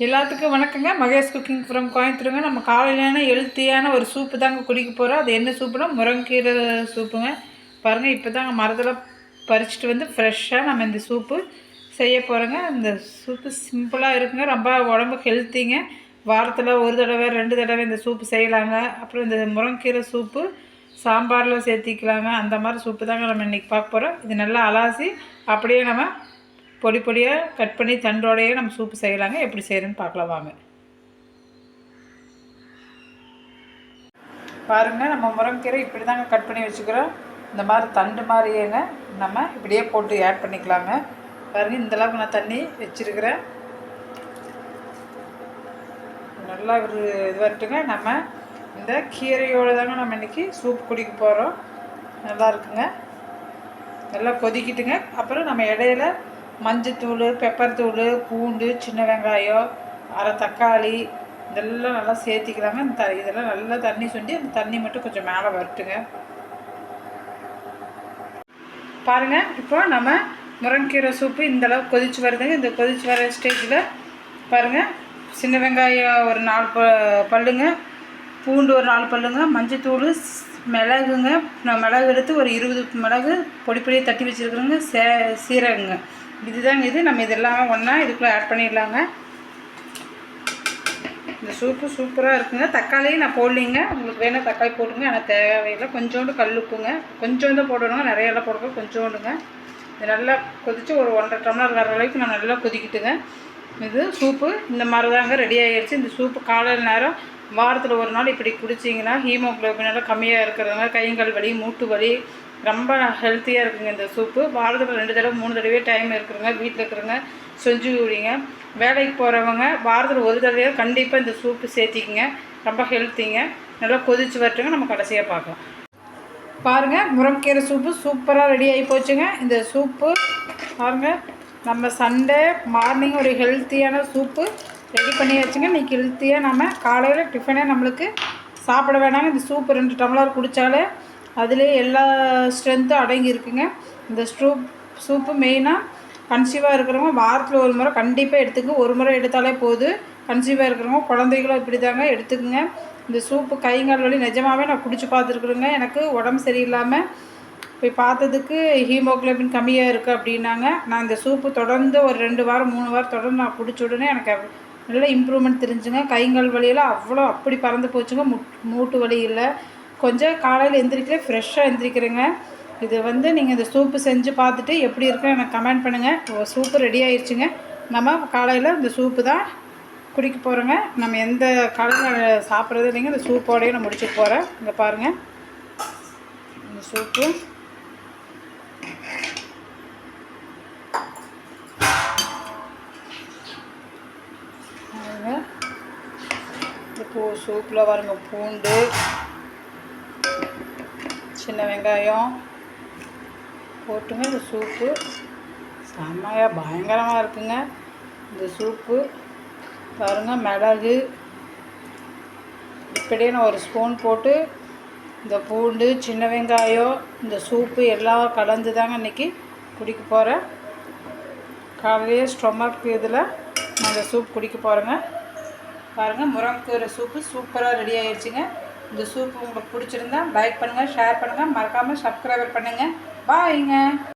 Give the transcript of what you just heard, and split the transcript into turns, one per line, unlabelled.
எல்லாத்துக்கும் வணக்கங்க. Mahesh cooking from கோயம்புத்தூருங்க. நம்ம காலையிலான ஹெல்த்தியான ஒரு சூப்பு தாங்க குடிக்க போகிறோம். அது என்ன சூப்புனா முருங்கீரை சூப்புங்க. பாருங்கள், இப்போ தாங்க மரத்தில் பறிச்சுட்டு வந்து ஃப்ரெஷ்ஷாக நம்ம இந்த சூப்பு செய்ய போகிறோங்க. இந்த சூப்பு சிம்பிளாக இருக்குங்க, ரொம்ப உடம்புக்கு ஹெல்த்திங்க. வாரத்தில் ஒரு தடவை 2 தடவை இந்த சூப்பு செய்யலாங்க. அப்புறம் இந்த முருங்கீரை சூப்பு சாம்பாரில் சேர்த்திக்கலாங்க. அந்த மாதிரி சூப்பு தாங்க நம்ம இன்றைக்கி பார்க்க போகிறோம். இது நல்லா அலாசி அப்படியே நம்ம பொடி பொடியாக கட் பண்ணி தண்டோடையே நம்ம சூப்பு செய்யலாங்க. எப்படி செய்கிறேன்னு பார்க்கலாம் வாங்க. பாருங்கள், நம்ம முருங்கீரை இப்படி தாங்க கட் பண்ணி வச்சுக்கிறோம். இந்த மாதிரி தண்டு மாதிரியேங்க நம்ம இப்படியே போட்டு ஆட் பண்ணிக்கலாங்க. பாருங்கள், இந்தளவுக்கு நான் தண்ணி வச்சுருக்கிறேன். நல்லா ஒரு இது வரட்டுங்க. நம்ம இந்த கீரையோடு தாங்க நம்ம இன்றைக்கி சூப் குடிக்க போகிறோம். நல்லா இருக்குங்க. நல்லா கொதிக்கிட்டுங்க. அப்புறம் நம்ம இடையில மஞ்சத்தூள், பெப்பர் தூள், பூண்டு, சின்ன வெங்காயம், அரை தக்காளி இதெல்லாம் நல்லா சேர்த்திக்கலாங்க. இதெல்லாம் நல்லா தண்ணி சுண்டி அந்த தண்ணி மட்டும் கொஞ்சம் மேலே வரட்டுங்க. பாருங்கள், இப்போ நம்ம முருங்கீரை சூப்பு இந்தளவுக்கு கொதிச்சு வருதுங்க. இந்த கொதிச்சு வர ஸ்டேஜில் பாருங்கள், சின்ன வெங்காயம் ஒரு 4 பல்லுங்க, பூண்டு ஒரு 4 பல்லுங்க, மஞ்சத்தூள், மிளகுங்க. நான் மிளகு எடுத்து ஒரு 20 மிளகு பொடி பொடியை தட்டி வச்சுருக்குறேங்க. சீரகங்க. இதுதாங்க இது. நம்ம இதெல்லாம் ஒன்றா இதுக்குள்ளே ஆட் பண்ணிடலாங்க. இந்த சூப்பு சூப்பராக இருக்குங்க. தக்காளியும் நான் போடலிங்க. உங்களுக்கு வேணால் தக்காளி போட்டுங்க, ஆனால் தேவையில்லை. கொஞ்சோண்டு கல்லுப்புங்க, கொஞ்சோண்டு போடணுங்க, நிறையெல்லாம் போடுங்க, கொஞ்சோண்டுங்க. இது நல்லா கொதித்து ஒரு 1.5 டம்ளர் வர அளவுக்கு நான் நல்லா கொதிக்கிட்டுங்க. இது சூப்பு இந்த மாதிரி தாங்க ரெடி ஆகிடுச்சு. இந்த சூப்பு காலையில் நேரம் வாரத்தில் ஒரு நாள் இப்படி குடிச்சிங்கன்னா ஹீமோக்ளோபினெல்லாம் கம்மியாக இருக்கிறதுங்க, கைகால் வலி, மூட்டு வலி ரொம்ப ஹெல்த்தியாக இருக்குங்க. இந்த சூப்பு வாரத்தில் 2 தடவை 3 தடவை டைம் இருக்குதுங்க. வீட்டில் இருக்கிறவங்க செஞ்சு விடுங்க. வேலைக்கு போகிறவங்க வாரத்தில் ஒரு தடவையாக கண்டிப்பாக இந்த சூப்பு சேர்த்திக்குங்க. ரொம்ப ஹெல்த்திங்க. நல்லா கொதிச்சு வரட்டுங்க. நம்ம கடைசியாக பார்க்கலாம். பாருங்கள், முருங்கீரை சூப்பு சூப்பராக ரெடி ஆகி போச்சுங்க. இந்த சூப்பு பாருங்கள், நம்ம சண்டே மார்னிங் ஒரு ஹெல்த்தியான சூப்பு ரெடி பண்ணி வச்சுங்க. இன்றைக்கி ஹெல்த்தியாக நம்ம காலையில் டிஃபனே நம்மளுக்கு சாப்பிட வேணாங்க. இந்த சூப்பு 2 டம்ளர் குடித்தாலே அதிலே எல்லா ஸ்ட்ரென்த்தும் அடங்கி இருக்குங்க. இந்த சூப்பு மெயினாக கன்சீவாக இருக்கிறவங்க வாரத்தில் ஒரு முறை கண்டிப்பாக எடுத்துங்க. ஒரு முறை எடுத்தாலே போதும். கன்சீவாக இருக்கிறவங்க குழந்தைகளும் இப்படி தாங்க எடுத்துக்குங்க. இந்த சூப்பு கைங்கால் வலி நிஜமாகவே நான் குடிச்சு பார்த்துருக்குறேங்க. எனக்கு உடம்பு சரியில்லாமல் போய் பார்த்ததுக்கு ஹீமோக்ளோபின் கம்மியாக இருக்குது அப்படின்னாங்க. நான் இந்த சூப்பு தொடர்ந்து ஒரு 2 வாரம் 3 வாரம் தொடர்ந்து நான் குடிச்ச உடனே எனக்கு நல்ல இம்ப்ரூவ்மெண்ட் தெரிஞ்சுங்க. கைங்கால் வலியெல்லாம் அப்படி பறந்து போச்சுங்க. மூட்டு வலி இல்லை. கொஞ்சம் காலையில் எந்திரிக்கல ஃப்ரெஷ்ஷாக எந்திரிக்கிறேங்க. இது நீங்கள் இந்த சூப்பு செஞ்சு பார்த்துட்டு எப்படி இருக்குன்னு எனக்கு கமெண்ட் பண்ணுங்கள். சூப்பு ரெடி ஆயிடுச்சுங்க. நம்ம காலையில் இந்த சூப்பு தான் குடிக்க போகிறோங்க. நம்ம எந்த காலையில் சாப்பிட்றது இல்லைங்க. இந்த சூப்போடையே நான் முடிச்சுட்டு போகிறேன். இங்கே பாருங்கள், இந்த சூப்பு சூப்பில் பாருங்க, பூண்டு, சின்ன வெங்காயம் போட்டுங்க. இந்த சூப்பு செம்மையாக பயங்கரமாக இருக்குங்க. இந்த சூப்பு பாருங்கள், மிளகு இப்படியே நான் ஒரு ஸ்பூன் போட்டு இந்த பூண்டு, சின்ன வெங்காயம், இந்த சூப்பு எல்லாம் கலந்து தாங்க இன்றைக்கி குடிக்க போகிறேன். காலையிலே ஸ்டொமக் இதில் நான் இந்த சூப் குடிக்க போகிறேங்க. பாருங்கள், முருங்கீரை சூப்பு சூப்பராக ரெடி ஆகிடுச்சுங்க. இந்த சூப்பு உங்களுக்கு பிடிச்சிருந்தா லைக் பண்ணுங்கள், ஷேர் பண்ணுங்கள், மறக்காமல் சப்ஸ்கிரைபர் பண்ணுங்கள். பாய்ங்க.